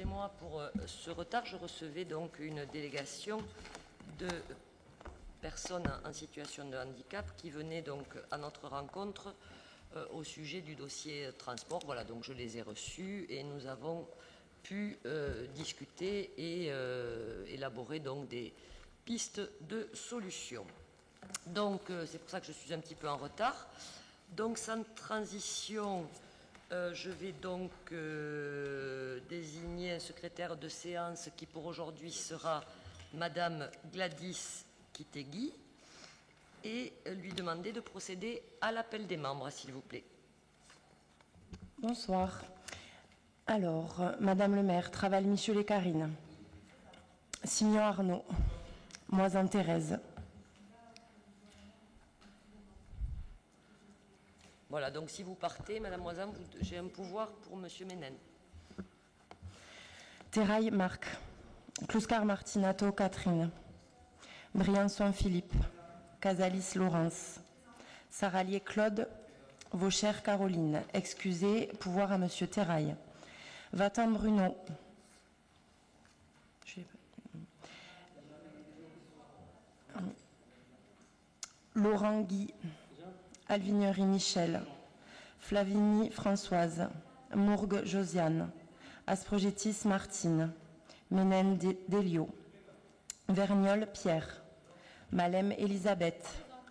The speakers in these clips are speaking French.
Excusez-moi pour ce retard. Je recevais donc une délégation de personnes en situation de handicap qui venaient donc à notre rencontre au sujet du dossier transport. Voilà, donc je les ai reçus et nous avons pu discuter et élaborer donc des pistes de solutions. Donc c'est pour ça que je suis un petit peu en retard. Donc sans transition, je vais donc désigner un secrétaire de séance qui pour aujourd'hui sera Madame Gladys Kitegui et lui demander de procéder à l'appel des membres, s'il vous plaît. Bonsoir. Alors, Madame le maire, Traval-Michel et Karine. Simon Arnaud. Moisin Thérèse. Voilà, donc si vous partez, Madame Moisin, j'ai un pouvoir pour Monsieur Ménen. Terrail Marc. Clouscar Martinato Catherine. Briançon Philippe. Casalis Laurence. Saralier Claude. Vaucher Caroline. Excusez, pouvoir à Monsieur Terrail. Vatan Bruno. Laurent Guy. Alvignerie Michel. Flavigny Françoise. Mourgue Josiane. Asprogetis Martine. Ménène Delio. Vergnol Pierre. Malem Elisabeth.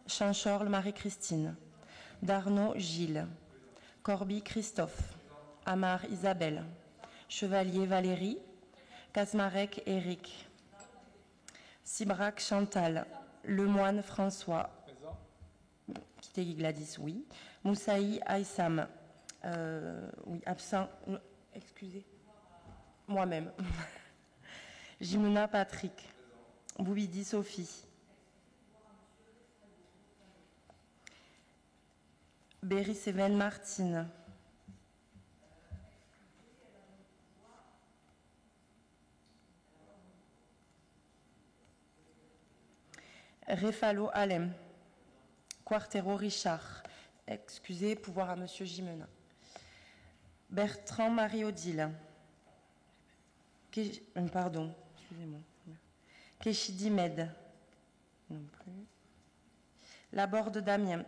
Chanchorle Marie-Christine. Darnaud Gilles. Corby Christophe. Amar Isabelle. Chevalier Valérie. Casmarec Éric. Sibrac Chantal. Lemoine François. Kitegui Gladys, oui. Moussaï Aïssam. Oui, absent. Excusez. Moi-même. Jimena Patrick. Boubidi Sophie. Berry Séven Martine. Réfalo Alem. Quartero Richard. Excusez, pouvoir à Monsieur Jimena. Bertrand Marie-Odile. Pardon, excusez-moi. Kéchidi Med. Non plus. Laborde Damien.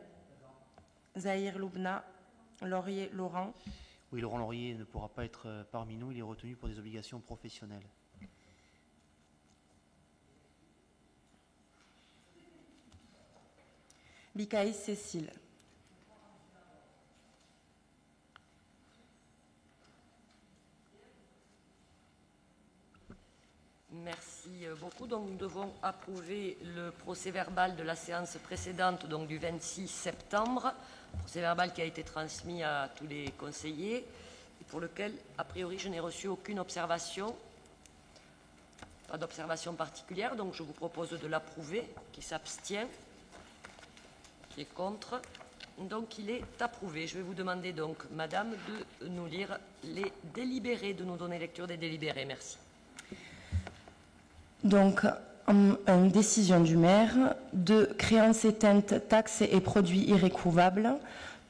Zahir Loubna. Laurier Laurent. Oui, Laurent Laurier ne pourra pas être parmi nous. Il est retenu pour des obligations professionnelles. Bicaïs Cécile. Merci beaucoup. Donc, nous devons approuver le procès-verbal de la séance précédente, donc du 26 septembre. Procès-verbal qui a été transmis à tous les conseillers et pour lequel, a priori, je n'ai reçu aucune observation. Pas d'observation particulière, donc je vous propose de l'approuver. Qui s'abstient? Qui est contre? Donc, il est approuvé. Je vais vous demander donc, Madame, de nous lire les délibérés, de nous donner lecture des délibérés. Merci. Donc, une décision du maire. 2. Créances éteintes, taxes et produits irrécouvrables.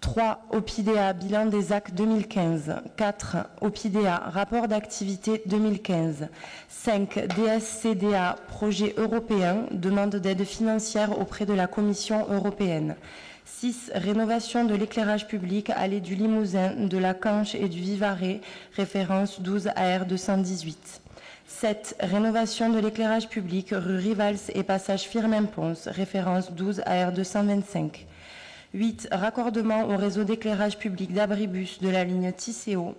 3. OPIDEA, bilan des actes 2015. 4. OPIDEA, rapport d'activité 2015. 5. DSCDA, projet européen, demande d'aide financière auprès de la Commission européenne. 6. Rénovation de l'éclairage public, allée du Limousin, de la Canche et du Vivarais, référence 12 AR 218. 7. Rénovation de l'éclairage public, rue Rivals et passage Firmin-Pons, référence 12 AR 225. 8. Raccordement au réseau d'éclairage public d'abribus de la ligne Tisséo,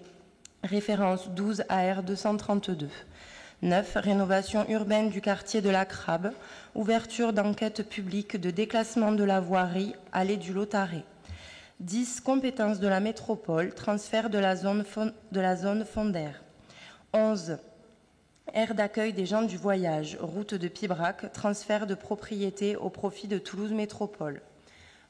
référence 12 AR 232. 9. Rénovation urbaine du quartier de la Crabe, ouverture d'enquête publique de déclassement de la voirie, allée du Lotaret. 10. Compétences de la métropole, transfert de la zone fondaire. 11. Aire d'accueil des gens du voyage, route de Pibrac, transfert de propriété au profit de Toulouse Métropole.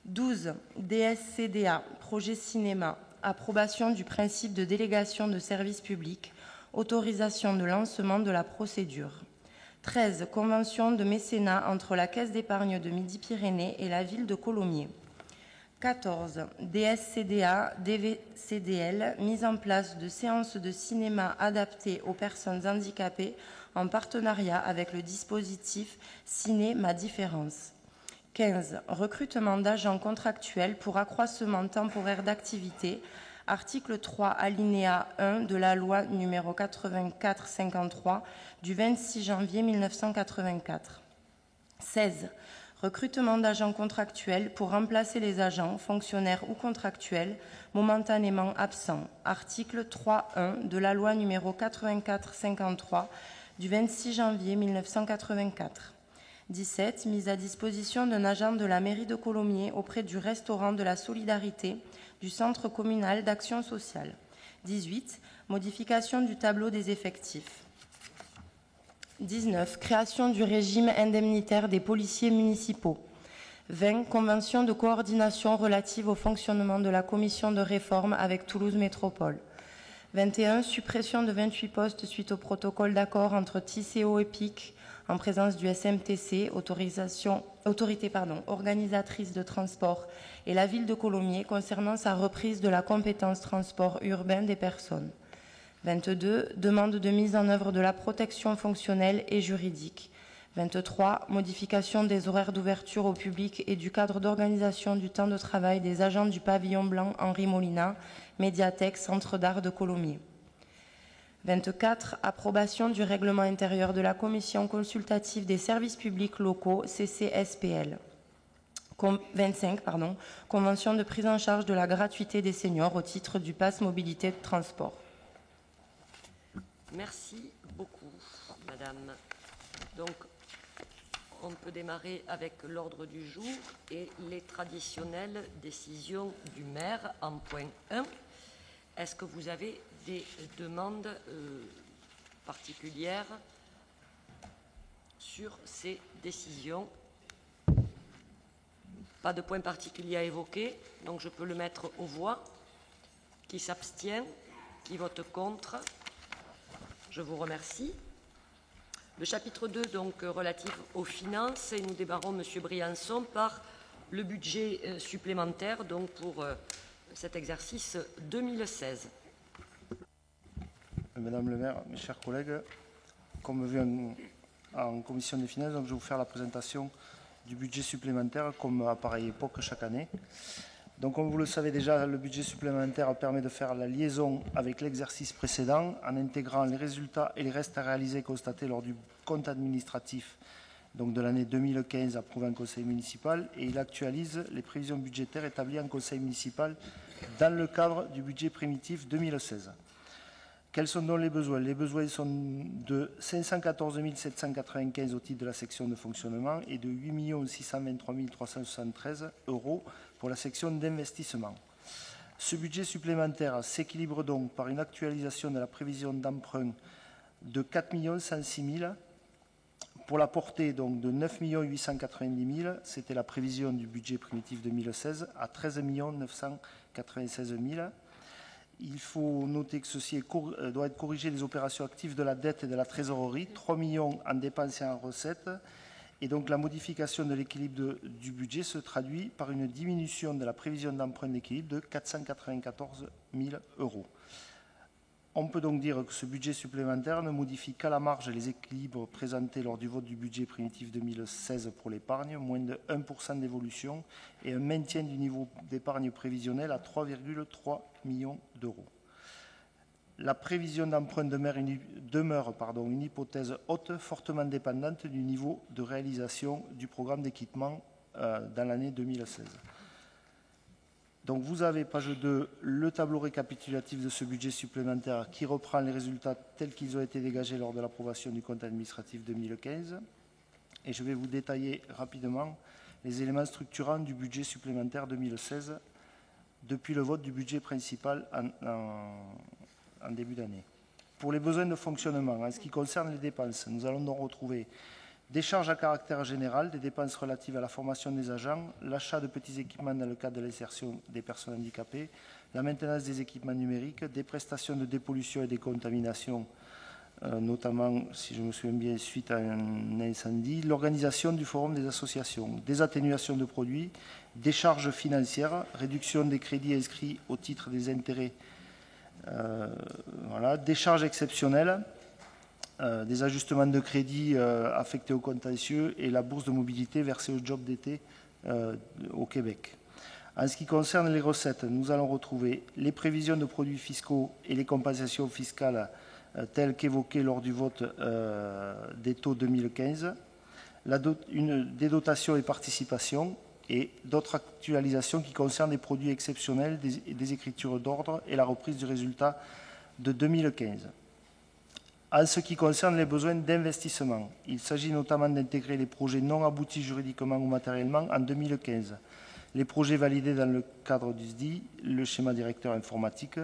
12. DSCDA, projet cinéma, approbation du principe de délégation de service public, autorisation de lancement de la procédure. 13. Convention de mécénat entre la Caisse d'épargne de Midi-Pyrénées et la ville de Colomiers. 14. DSCDA, DVCDL, mise en place de séances de cinéma adaptées aux personnes handicapées en partenariat avec le dispositif Ciné Ma Différence. 15. Recrutement d'agents contractuels pour accroissement temporaire d'activité, article 3, alinéa 1 de la loi numéro 84-53 du 26 janvier 1984. 16. Recrutement d'agents contractuels pour remplacer les agents, fonctionnaires ou contractuels momentanément absents. Article 3.1 de la loi numéro 84-53 du 26 janvier 1984. 17. Mise à disposition d'un agent de la mairie de Colomiers auprès du restaurant de la Solidarité du Centre communal d'action sociale. 18. Modification du tableau des effectifs. 19. Création du régime indemnitaire des policiers municipaux. 20. Convention de coordination relative au fonctionnement de la commission de réforme avec Toulouse Métropole. 21. Suppression de 28 postes suite au protocole d'accord entre TCO et PIC en présence du SMTC, autorité organisatrice de transport, et la ville de Colomiers concernant sa reprise de la compétence transport urbain des personnes. 22. Demande de mise en œuvre de la protection fonctionnelle et juridique. 23. Modification des horaires d'ouverture au public et du cadre d'organisation du temps de travail des agents du pavillon blanc Henri Molina, médiathèque, centre d'art de Colomiers. 24. Approbation du règlement intérieur de la Commission consultative des services publics locaux, CCSPL. 25. Convention de prise en charge de la gratuité des seniors au titre du pass mobilité de transport. Merci beaucoup, Madame. Donc, on peut démarrer avec l'ordre du jour et les traditionnelles décisions du maire en point 1. Est-ce que vous avez des demandes particulières sur ces décisions? Pas de point particulier à évoquer, donc je peux le mettre aux voix. Qui s'abstient? Qui vote contre? Je vous remercie. Le chapitre 2, donc relatif aux finances, et nous démarrons, Monsieur Briançon, par le budget supplémentaire donc pour cet exercice 2016. Madame le maire, mes chers collègues, comme vu en commission des finances, donc je vais vous faire la présentation du budget supplémentaire comme à pareille époque chaque année. Donc, comme vous le savez déjà, le budget supplémentaire permet de faire la liaison avec l'exercice précédent en intégrant les résultats et les restes à réaliser constatés lors du compte administratif donc de l'année 2015 approuvé en conseil municipal, et il actualise les prévisions budgétaires établies en conseil municipal dans le cadre du budget primitif 2016. Quels sont donc les besoins? Les besoins sont de 514 795 au titre de la section de fonctionnement et de 8 623 373 € pour la section d'investissement. Ce budget supplémentaire s'équilibre donc par une actualisation de la prévision d'emprunt de 4 106 000 pour la portée donc de 9 890 000, c'était la prévision du budget primitif 2016, à 13 996 000. Il faut noter que ceci doit être corrigé des opérations actives de la dette et de la trésorerie, 3 millions en dépenses et en recettes. Et donc la modification de l'équilibre du budget se traduit par une diminution de la prévision d'emprunt d'équilibre de 494 000 €. On peut donc dire que ce budget supplémentaire ne modifie qu'à la marge les équilibres présentés lors du vote du budget primitif 2016 pour l'épargne, moins de 1% d'évolution et un maintien du niveau d'épargne prévisionnelle à 3,3 millions €. La prévision d'emprunt demeure une hypothèse haute, fortement dépendante du niveau de réalisation du programme d'équipement dans l'année 2016. Donc vous avez, page 2, le tableau récapitulatif de ce budget supplémentaire qui reprend les résultats tels qu'ils ont été dégagés lors de l'approbation du compte administratif 2015. Et je vais vous détailler rapidement les éléments structurants du budget supplémentaire 2016 depuis le vote du budget principal en début d'année. Pour les besoins de fonctionnement, en ce qui concerne les dépenses, nous allons donc retrouver des charges à caractère général, des dépenses relatives à la formation des agents, l'achat de petits équipements dans le cadre de l'insertion des personnes handicapées, la maintenance des équipements numériques, des prestations de dépollution et décontamination notamment, si je me souviens bien, suite à un incendie, l'organisation du forum des associations, des atténuations de produits, des charges financières, réduction des crédits inscrits au titre des intérêts, des charges exceptionnelles, des ajustements de crédits affectés au contentieux et la bourse de mobilité versée au job d'été au Québec. En ce qui concerne les recettes, nous allons retrouver les prévisions de produits fiscaux et les compensations fiscales telles qu'évoquées lors du vote des taux 2015, des dotations et participations et d'autres actualisations qui concernent des produits exceptionnels, des écritures d'ordre et la reprise du résultat de 2015. En ce qui concerne les besoins d'investissement, il s'agit notamment d'intégrer les projets non aboutis juridiquement ou matériellement en 2015, les projets validés dans le cadre du SDI, le schéma directeur informatique,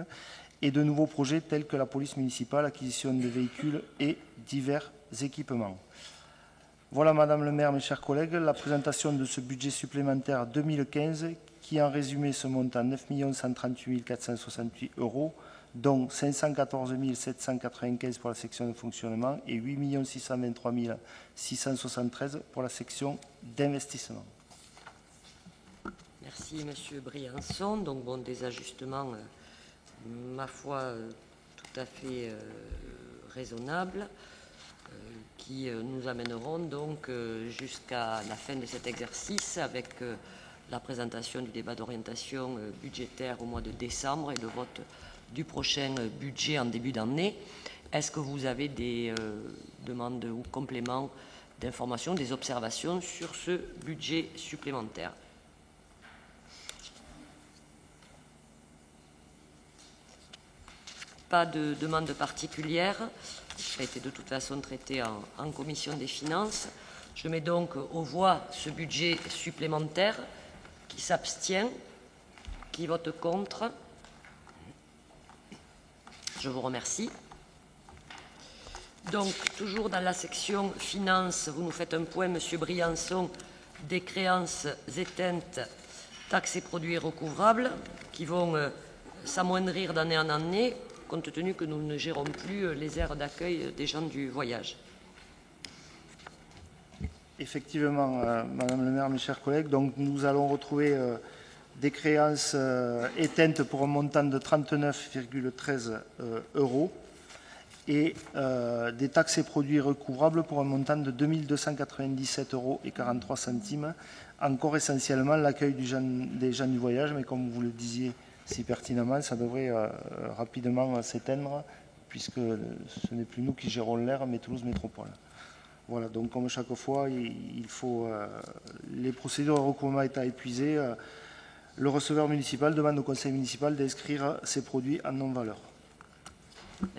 et de nouveaux projets tels que la police municipale, acquisition de véhicules et divers équipements. Voilà, Madame le maire, mes chers collègues, la présentation de ce budget supplémentaire 2015 qui, en résumé, se monte à 9 138 468 €, dont 514 795 pour la section de fonctionnement et 8 623 673 pour la section d'investissement. Merci, Monsieur Briançon. Donc, bon, des ajustements, ma foi, tout à fait raisonnables, qui nous amèneront donc jusqu'à la fin de cet exercice avec la présentation du débat d'orientation budgétaire au mois de décembre et le vote du prochain budget en début d'année. Est-ce que vous avez des demandes ou compléments d'informations, des observations sur ce budget supplémentaire? Pas de demande particulière. Ça a été de toute façon traité en commission des finances. Je mets donc aux voix ce budget supplémentaire. Qui s'abstient? Qui vote contre? Je vous remercie. Donc, toujours dans la section finances, vous nous faites un point, Monsieur Briançon, des créances éteintes, taxes et produits recouvrables, qui vont s'amoindrir d'année en année, compte tenu que nous ne gérons plus les aires d'accueil des gens du voyage. Effectivement, Madame le maire, mes chers collègues, donc nous allons retrouver des créances éteintes pour un montant de 39,13 € et des taxes et produits recouvrables pour un montant de 2 297,43 €, encore essentiellement l'accueil des gens du voyage, mais comme vous le disiez si pertinemment, ça devrait rapidement s'éteindre, puisque ce n'est plus nous qui gérons l'air, mais Toulouse Métropole. Voilà, donc comme chaque fois, il faut les procédures de recouvrement étant épuisées, le receveur municipal demande au conseil municipal d'inscrire ces produits en non-valeur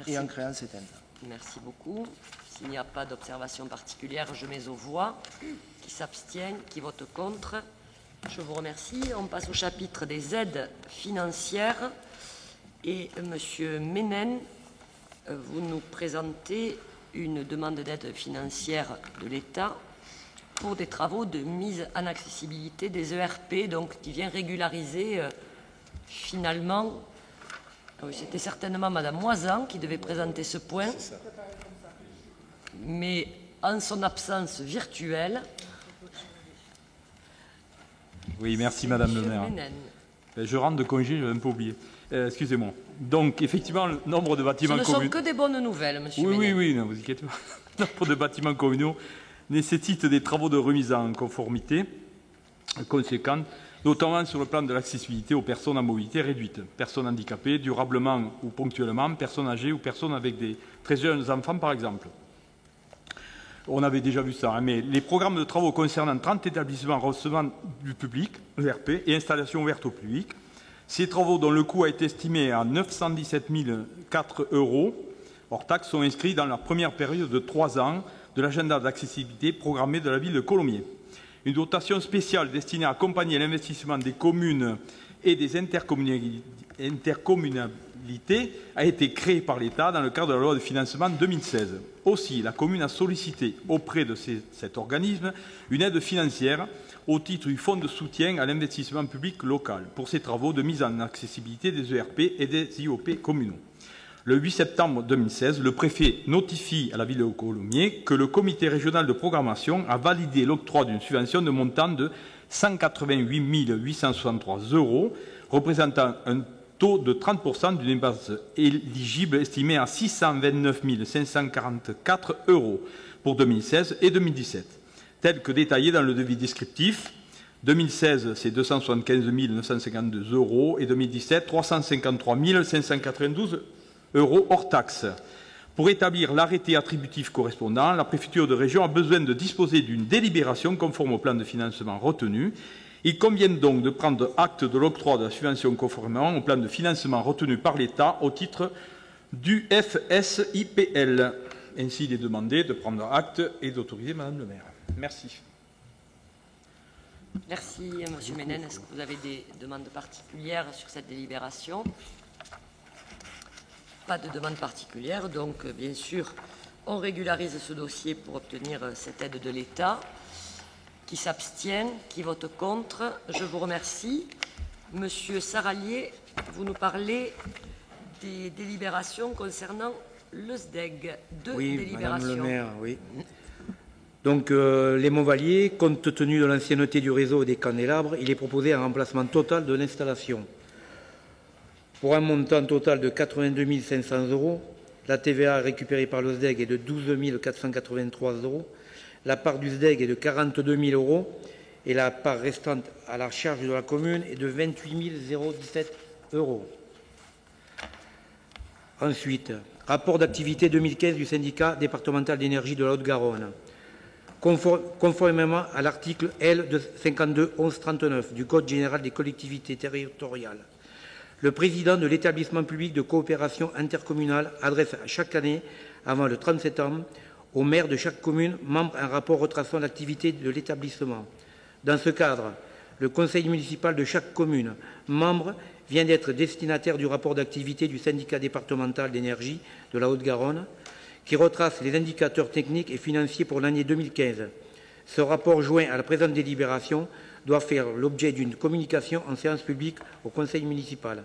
et en créance éteinte. Merci beaucoup. S'il n'y a pas d'observation particulière, je mets aux voix. Qui s'abstiennent, qui vote contre? Je vous remercie. On passe au chapitre des aides financières. Et Monsieur Ménen, vous nous présentez une demande d'aide financière de l'État pour des travaux de mise en accessibilité des ERP, donc qui vient régulariser finalement. Oui, c'était certainement Madame Moisan qui devait présenter ce point, mais en son absence virtuelle. Oui, merci Madame le maire. Je rentre de congé, je vais un peu oublier. Excusez-moi. Donc, effectivement, le nombre de bâtiments communaux... Ce ne sont que des bonnes nouvelles, monsieur Ménen. Oui, ne vous inquiétez pas. Le nombre de bâtiments communaux nécessite des travaux de remise en conformité conséquents, notamment sur le plan de l'accessibilité aux personnes à mobilité réduite, personnes handicapées, durablement ou ponctuellement, personnes âgées ou personnes avec des très jeunes enfants, par exemple. On avait déjà vu ça, hein, mais les programmes de travaux concernant 30 établissements recevant du public, ERP, et installations ouvertes au public. Ces travaux, dont le coût a été estimé à 917 004 € hors taxes, sont inscrits dans la première période de 3 ans de l'agenda d'accessibilité programmé de la ville de Colomiers. Une dotation spéciale destinée à accompagner l'investissement des communes et des intercommunalités a été créée par l'État dans le cadre de la loi de financement 2016. Aussi, la commune a sollicité auprès de cet organisme une aide financière au titre du Fonds de soutien à l'investissement public local pour ces travaux de mise en accessibilité des ERP et des IOP communaux. Le 8 septembre 2016, le préfet notifie à la ville de Colomiers que le comité régional de programmation a validé l'octroi d'une subvention de montant de 188 863 €, représentant un taux de 30% d'une base éligible estimée à 629 544 € pour 2016 et 2017, tel que détaillé dans le devis descriptif. 2016, c'est 275 952 € et 2017, 353 592 € hors taxes. Pour établir l'arrêté attributif correspondant, la préfecture de région a besoin de disposer d'une délibération conforme au plan de financement retenu. Il convient donc de prendre acte de l'octroi de la subvention conformément au plan de financement retenu par l'État au titre du FSIPL. Ainsi, il est demandé de prendre acte et d'autoriser Madame le maire. Merci. Merci, Monsieur Ménène. Est-ce que vous avez des demandes particulières sur cette délibération? Pas de demande particulière, donc bien sûr, on régularise ce dossier pour obtenir cette aide de l'État. Qui s'abstient? Qui vote contre? Je vous remercie. Monsieur Saralier, vous nous parlez des délibérations concernant le SDEG. Oui, délibérations. Madame le maire, oui. Donc, les Montvaliers, compte tenu de l'ancienneté du réseau et des candélabres, il est proposé un remplacement total de l'installation. Pour un montant total de 82 500 €, la TVA récupérée par le SDEG est de 12 483 €, la part du SDEG est de 42 000 € et la part restante à la charge de la commune est de 28 017 €. Ensuite, rapport d'activité 2015 du syndicat départemental d'énergie de la Haute-Garonne. Conformément à l'article L. 52-11-39 du Code général des collectivités territoriales, le président de l'établissement public de coopération intercommunale adresse chaque année, avant le 30 septembre, au maire de chaque commune membre un rapport retraçant l'activité de l'établissement. Dans ce cadre, le conseil municipal de chaque commune membre vient d'être destinataire du rapport d'activité du syndicat départemental d'énergie de la Haute-Garonne, qui retrace les indicateurs techniques et financiers pour l'année 2015. Ce rapport joint à la présente délibération doit faire l'objet d'une communication en séance publique au conseil municipal.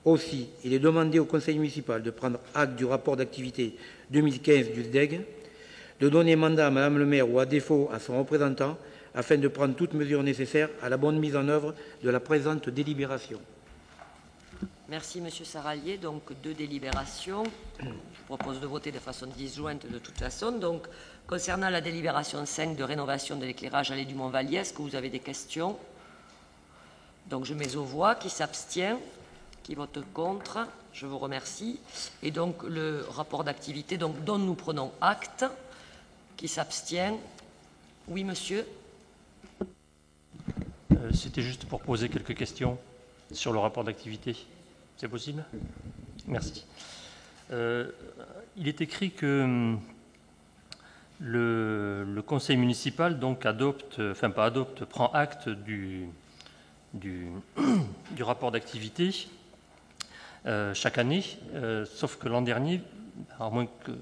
Aussi, il est demandé au conseil municipal de prendre acte du rapport d'activité 2015 du SDEG, de donner mandat à Madame le maire ou à défaut à son représentant afin de prendre toutes mesures nécessaires à la bonne mise en œuvre de la présente délibération. Merci, Monsieur Saralier. Donc, deux délibérations. Je vous propose de voter de façon disjointe de toute façon. Donc, concernant la délibération 5 de rénovation de l'éclairage allée du Mont-Vallier, est-ce que vous avez des questions? Donc, je mets aux voix. Qui s'abstient? Qui vote contre? Je vous remercie. Et donc, le rapport d'activité dont nous prenons acte. Qui s'abstient? Oui, monsieur. C'était juste pour poser quelques questions sur le rapport d'activité. C'est possible? Merci. Il est écrit que le conseil municipal donc prend acte du rapport d'activité chaque année, sauf que l'an dernier, à moins que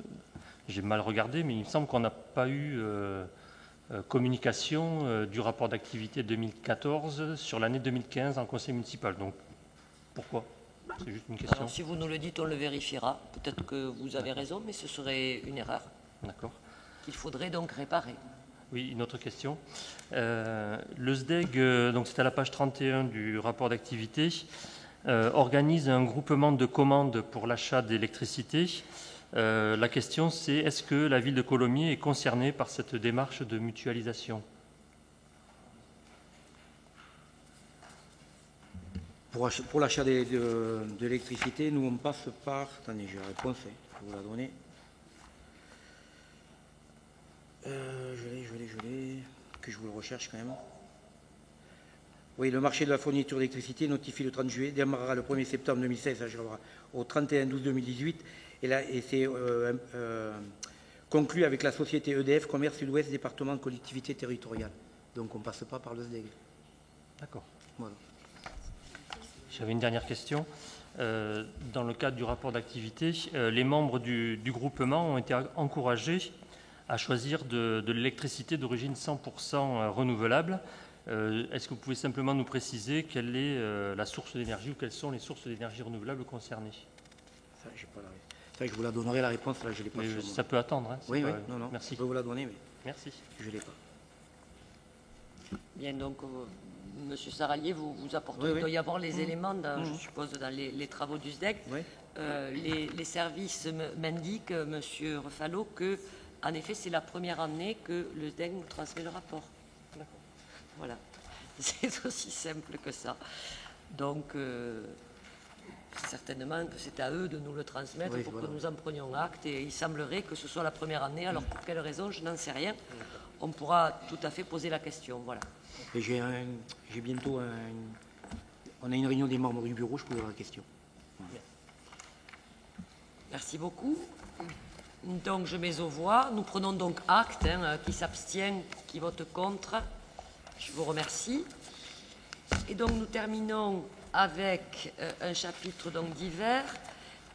j'ai mal regardé, mais il me semble qu'on n'a pas eu communication du rapport d'activité 2014 sur l'année 2015 en conseil municipal. Donc, pourquoi? C'est juste une question. Alors, si vous nous le dites, on le vérifiera. Peut-être que vous avez raison, mais ce serait une erreur. D'accord. Qu'il faudrait donc réparer. Oui, une autre question. Le SDEG, donc c'est à la page 31 du rapport d'activité, organise un groupement de commandes pour l'achat d'électricité. La question, c'est est-ce que la ville de Colomiers est concernée par cette démarche de mutualisation? Pour l'achat de l'électricité, nous on passe par... Attendez, j'ai la réponse, je vais vous la donner. Je l'ai, que je vous le recherche quand même. Oui, le marché de la fourniture d'électricité notifie le 30 juillet, démarrera le 1er septembre 2016, ça arrivera au 31/12/2018, et c'est conclu avec la société EDF Commerce Sud-Ouest, département de collectivité territoriale. Donc on ne passe pas par le SDEG. D'accord. Voilà. J'avais une dernière question. Dans le cadre du rapport d'activité, les membres du groupement ont été encouragés à choisir de l'électricité d'origine 100% renouvelable. Est-ce que vous pouvez simplement nous préciser quelle est la source d'énergie ou quelles sont les sources d'énergie renouvelable concernées? Ça, j'ai pas la... Ça, je vous la donnerai la réponse, là je l'ai pas. Mais sur moi. ça peut attendre. Hein, c'est Oui, pas- oui, non. Merci. Je peux vous la donner, mais Merci. je ne l'ai pas. Bien, donc, Monsieur Saralier, vous apportez, Oui, oui. il doit y avoir les éléments, je suppose, dans les travaux du SDEC. Oui. Les services m'indiquent, Monsieur Refalo, que, en effet, c'est la première année que le SDEC nous transmet le rapport. Voilà. C'est aussi simple que ça. Donc, certainement que c'est à eux de nous le transmettre Oui, pour voilà. que nous en prenions acte. Et il semblerait que ce soit la première année. Alors, pour quelle raison, je n'en sais rien. On pourra tout à fait poser la question. Voilà. Et j'ai bientôt on a une réunion des membres du bureau, je poserai la question. Merci beaucoup. Donc, je mets aux voix. Nous prenons donc acte. Qui s'abstient, qui vote contre. Je vous remercie. Et donc, nous terminons avec un chapitre donc divers.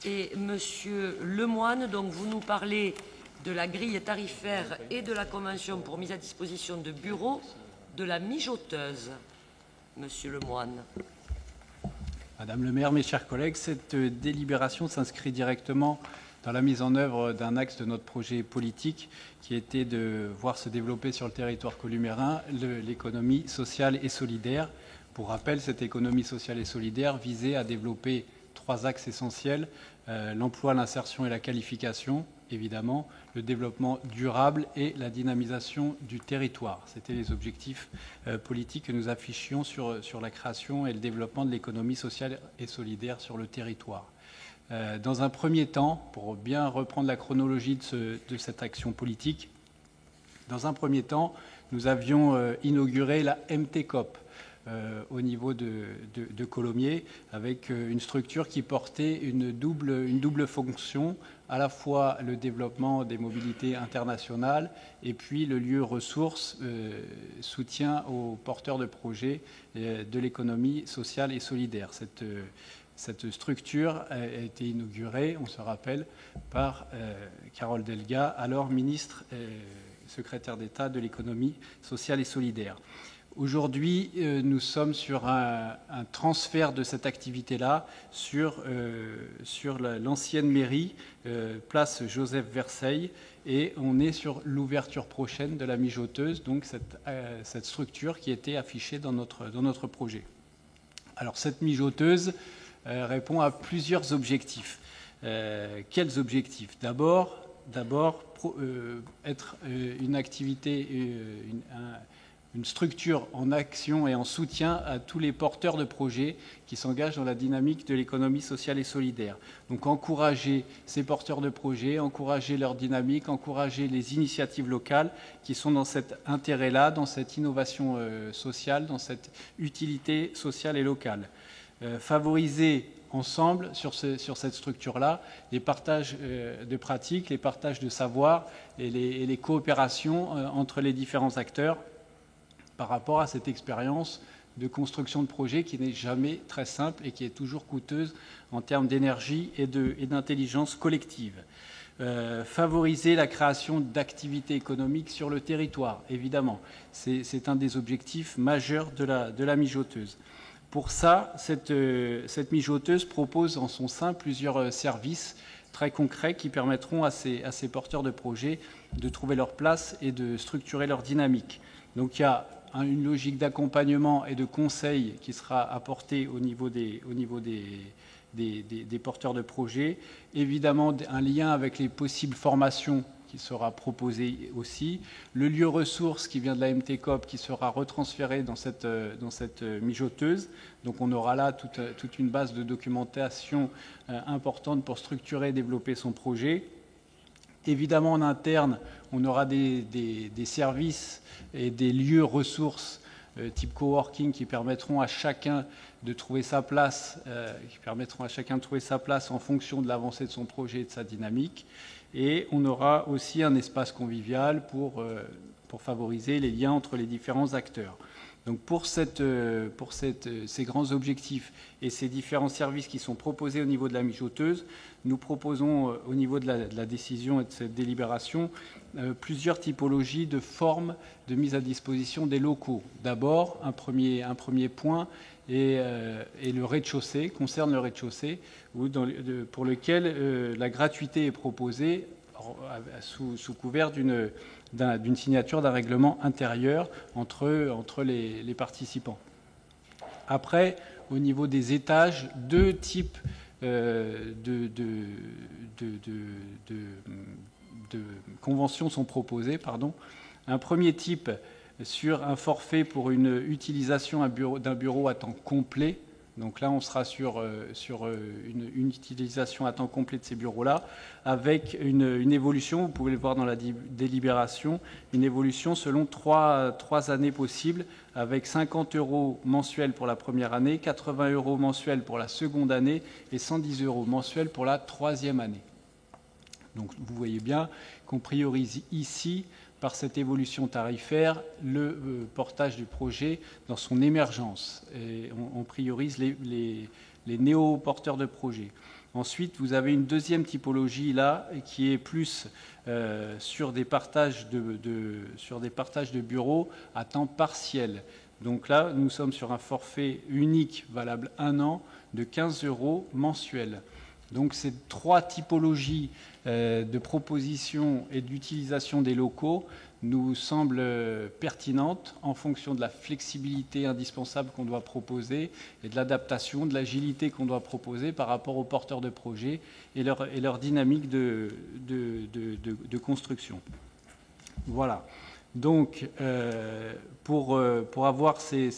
Et Monsieur Lemoine, donc vous nous parlez de la grille tarifaire et de la convention pour mise à disposition de bureaux de la mijoteuse. Monsieur Lemoine. Madame le maire, mes chers collègues, cette délibération s'inscrit directement dans la mise en œuvre d'un axe de notre projet politique qui était de voir se développer sur le territoire columérin l'économie sociale et solidaire. Pour rappel, cette économie sociale et solidaire visait à développer 3 axes essentiels, l'emploi, l'insertion et la qualification, évidemment, le développement durable et la dynamisation du territoire. C'était les objectifs politiques que nous affichions sur la création et le développement de l'économie sociale et solidaire sur le territoire. Dans un premier temps, pour bien reprendre la chronologie de cette action politique, dans un premier temps, nous avions inauguré la MTCOP, au niveau de Colomiers, avec une structure qui portait une double fonction, à la fois le développement des mobilités internationales et puis le lieu ressource, soutien aux porteurs de projets de l'économie sociale et solidaire. Cette structure a été inaugurée, on se rappelle, par Carole Delga, alors ministre secrétaire d'État de l'économie sociale et solidaire. Aujourd'hui, nous sommes sur un transfert de cette activité-là sur l'ancienne mairie, place Joseph Verseille, et on est sur l'ouverture prochaine de la mijoteuse, donc cette structure qui était affichée dans notre projet. Alors cette mijoteuse répond à plusieurs objectifs. Quels objectifs ? D'abord, être une activité, une structure en action et en soutien à tous les porteurs de projets qui s'engagent dans la dynamique de l'économie sociale et solidaire. Donc encourager ces porteurs de projets, encourager leur dynamique, encourager les initiatives locales qui sont dans cet intérêt-là, dans cette innovation sociale, dans cette utilité sociale et locale. Favoriser ensemble sur cette structure-là les partages de pratiques, les partages de savoir et les coopérations entre les différents acteurs par rapport à cette expérience de construction de projet qui n'est jamais très simple et qui est toujours coûteuse en termes d'énergie et d'intelligence collective. Favoriser la création d'activités économiques sur le territoire, évidemment. C'est un des objectifs majeurs de la mijoteuse. Pour ça, cette mijoteuse propose en son sein plusieurs services très concrets qui permettront à ces porteurs de projets de trouver leur place et de structurer leur dynamique. Donc il y a une logique d'accompagnement et de conseil qui sera apportée au niveau des porteurs de projets. Évidemment, un lien avec les possibles formations qui sera proposé aussi. Le lieu ressource qui vient de la MTCOP qui sera retransféré dans cette mijoteuse. Donc on aura là toute une base de documentation importante pour structurer et développer son projet. Évidemment, en interne, on aura des services et des lieux ressources type coworking qui permettront à chacun de trouver sa place, en fonction de l'avancée de son projet et de sa dynamique. Et on aura aussi un espace convivial pour favoriser les liens entre les différents acteurs. Donc pour ces grands objectifs et ces différents services qui sont proposés au niveau de la mijoteuse, nous proposons au niveau de la décision et de cette délibération plusieurs typologies de formes de mise à disposition des locaux. D'abord, un premier point et le rez-de-chaussée, concerne le rez-de-chaussée, pour lequel la gratuité est proposée sous couvert d'une signature d'un règlement intérieur entre les participants. Après, au niveau des étages, deux types de conventions sont proposées. Un premier type sur un forfait pour une utilisation d'un bureau à temps complet. Donc là, on sera sur une utilisation à temps complet de ces bureaux-là, avec une évolution, vous pouvez le voir dans la délibération, une évolution selon trois années possibles, avec 50 € mensuels pour la première année, 80 € mensuels pour la seconde année et 110 € mensuels pour la troisième année. Donc vous voyez bien qu'on priorise ici, par cette évolution tarifaire, le portage du projet dans son émergence. Et on priorise les néo-porteurs de projets. Ensuite, vous avez une deuxième typologie là, qui est plus sur des partages de bureaux à temps partiel. Donc là, nous sommes sur un forfait unique valable 1 an de 15 € mensuels. Donc ces trois typologies de proposition et d'utilisation des locaux nous semblent pertinentes en fonction de la flexibilité indispensable qu'on doit proposer et de l'adaptation, de l'agilité qu'on doit proposer par rapport aux porteurs de projets et leur dynamique de construction. Voilà. Donc, pour avoir ces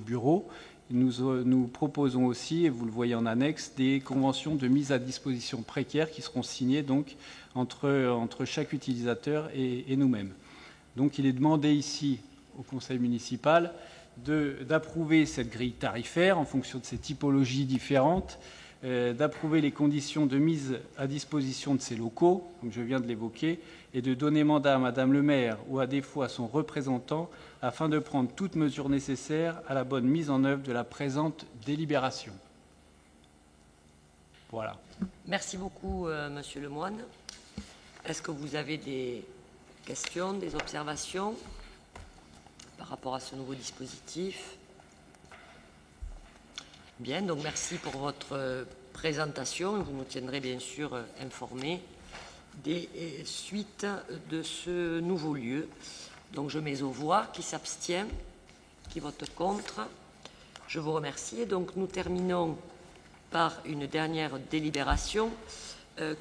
bureaux, nous proposons aussi, et vous le voyez en annexe, des conventions de mise à disposition précaires qui seront signées donc, entre chaque utilisateur et nous-mêmes. Donc il est demandé ici au Conseil municipal d'approuver cette grille tarifaire en fonction de ces typologies différentes, d'approuver les conditions de mise à disposition de ces locaux, comme je viens de l'évoquer, et de donner mandat à Madame le maire ou à défaut à son représentant afin de prendre toutes mesures nécessaires à la bonne mise en œuvre de la présente délibération. Voilà. Merci beaucoup, Monsieur Lemoine. Est-ce que vous avez des questions, des observations par rapport à ce nouveau dispositif? Bien, donc merci pour votre présentation. Vous nous tiendrez bien sûr informés des suites de ce nouveau lieu. Donc je mets aux voix. Qui s'abstient? Qui vote contre? Je vous remercie. Et donc nous terminons par une dernière délibération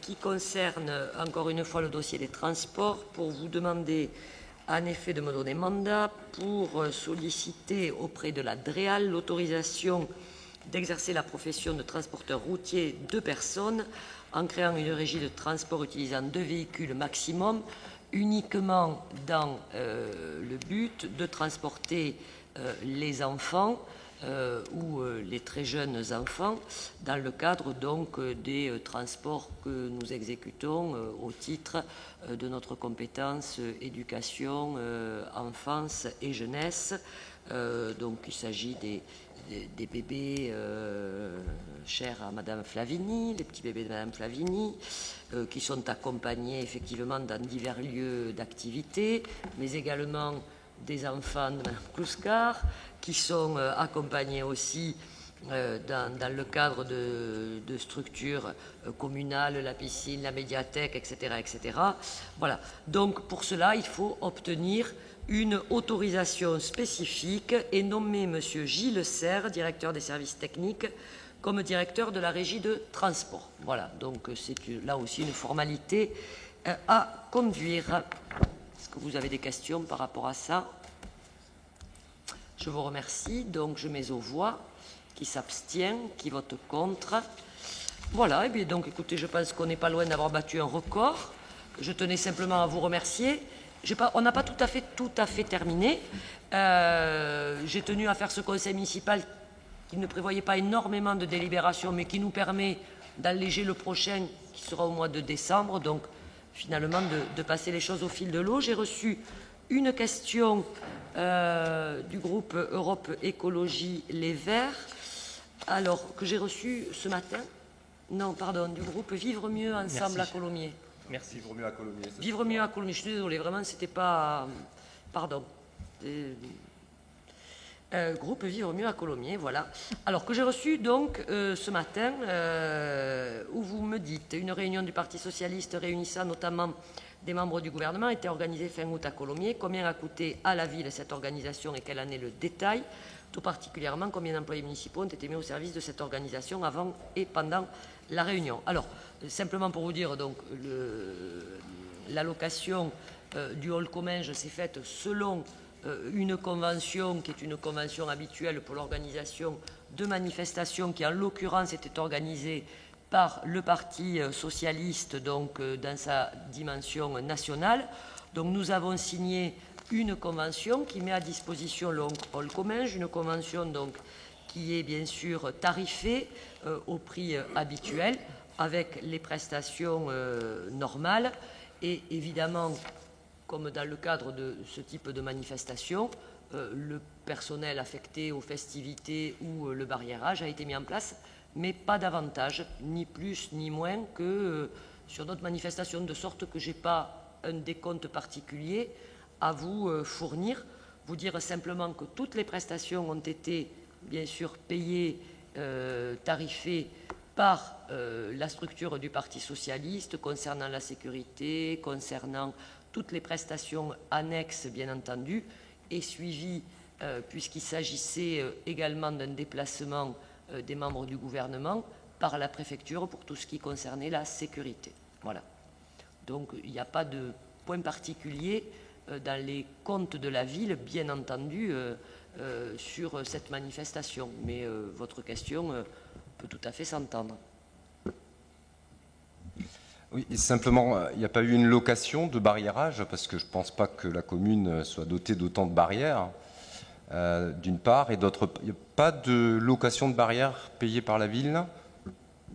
qui concerne encore une fois le dossier des transports, pour vous demander en effet de me donner mandat pour solliciter auprès de la DREAL l'autorisation d'exercer la profession de transporteur routier de personnes en créant une régie de transport utilisant 2 véhicules maximum, uniquement dans le but de transporter les enfants ou les très jeunes enfants dans le cadre donc des transports que nous exécutons au titre de notre compétence éducation, enfance et jeunesse. Donc il s'agit des bébés chers à Madame Flavigny, les petits bébés de Madame Flavigny, qui sont accompagnés effectivement dans divers lieux d'activité, mais également des enfants de Madame Kluskar, qui sont accompagnés aussi dans le cadre de structures communales, la piscine, la médiathèque, etc., etc. Voilà. Donc pour cela, il faut obtenir une autorisation spécifique et nommer M. Gilles Serre, directeur des services techniques, comme directeur de la régie de transport. Voilà, donc c'est là aussi une formalité à conduire. Est-ce que vous avez des questions par rapport à ça? Je vous remercie. Donc je mets aux voix. Qui s'abstient? Qui vote contre? Voilà, et bien donc écoutez, je pense qu'on n'est pas loin d'avoir battu un record. Je tenais simplement à vous remercier. On n'a pas tout à fait terminé. J'ai tenu à faire ce conseil municipal qui ne prévoyait pas énormément de délibérations, mais qui nous permet d'alléger le prochain, qui sera au mois de décembre. Donc, finalement, de passer les choses au fil de l'eau. J'ai reçu une question du groupe Europe Écologie Les Verts, alors que j'ai reçue ce matin. Non, pardon, du groupe Vivre Mieux Ensemble à Colomiers. Merci. Vivre mieux à Colomiers. Vivre Mieux à Colomiers, je suis désolée, vraiment, c'était pas... Pardon. Groupe Vivre Mieux à Colomiers, voilà. Alors, que j'ai reçu donc ce matin, où vous me dites, une réunion du Parti Socialiste réunissant notamment des membres du gouvernement était organisée fin août à Colomiers. Combien a coûté à la ville cette organisation et quel en est le détail? Tout particulièrement, combien d'employés municipaux ont été mis au service de cette organisation avant et pendant la réunion? Alors, simplement pour vous dire, donc, l'allocation du hall Comminges s'est faite selon une convention qui est une convention habituelle pour l'organisation de manifestations qui, en l'occurrence, était organisée par le Parti socialiste, donc dans sa dimension nationale. Donc, nous avons signé une convention qui met à disposition le hall Comminges, une convention donc qui est bien sûr tarifée au prix habituel avec les prestations normales et évidemment, comme dans le cadre de ce type de manifestation, le personnel affecté aux festivités ou le barriérage a été mis en place, mais pas davantage, ni plus ni moins que sur d'autres manifestations, de sorte que je n'ai pas un décompte particulier à vous fournir. Vous dire simplement que toutes les prestations ont été bien sûr payées, tarifées par la structure du Parti socialiste concernant la sécurité, concernant toutes les prestations annexes bien entendu, et suivies puisqu'il s'agissait également d'un déplacement des membres du gouvernement par la préfecture pour tout ce qui concernait la sécurité. Voilà. Donc il n'y a pas de point particulier dans les comptes de la ville, bien entendu, sur cette manifestation. Mais votre question peut tout à fait s'entendre. Oui, et simplement, il n'y a pas eu une location de barriérage, parce que je ne pense pas que la commune soit dotée d'autant de barrières, d'une part, et d'autre part, il n'y a pas de location de barrières payée par la ville,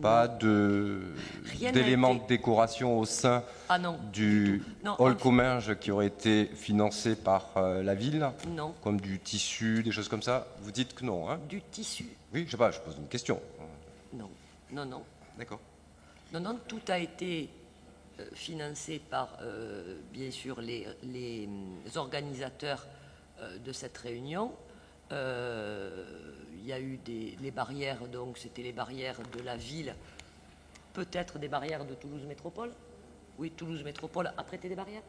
pas d'éléments de décoration au sein du hall Comminges qui aurait été financé par la ville, comme du tissu, des choses comme ça. Vous dites que non, hein? Du tissu? Oui, je ne sais pas, je pose une question. Non, non, non. D'accord. Non, non, tout a été financé par, bien sûr, les organisateurs de cette réunion. Il y a eu les barrières, donc c'était les barrières de la ville, peut-être des barrières de Toulouse Métropole. Oui, Toulouse Métropole a prêté des barrières.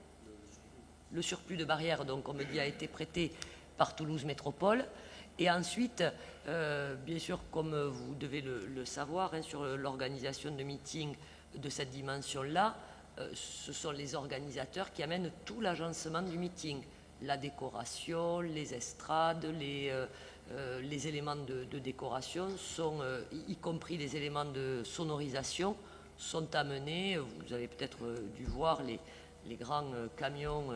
Le surplus de barrières, donc, on me dit, a été prêté par Toulouse Métropole. Et ensuite, bien sûr, comme vous devez le savoir, hein, sur l'organisation de meetings de cette dimension-là, ce sont les organisateurs qui amènent tout l'agencement du meeting. La décoration, les estrades, les éléments de décoration, y compris les éléments de sonorisation, sont amenés. Vous avez peut-être dû voir les grands camions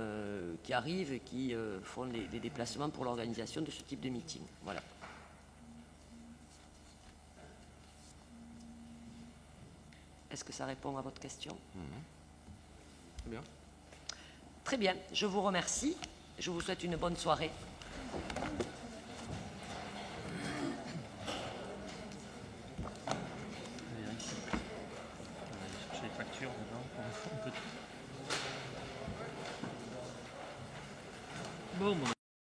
qui arrivent et qui font les déplacements pour l'organisation de ce type de meeting. Voilà. Est-ce que ça répond à votre question? Très bien. Très bien, je vous remercie. Je vous souhaite une bonne soirée. Bon, mon ami.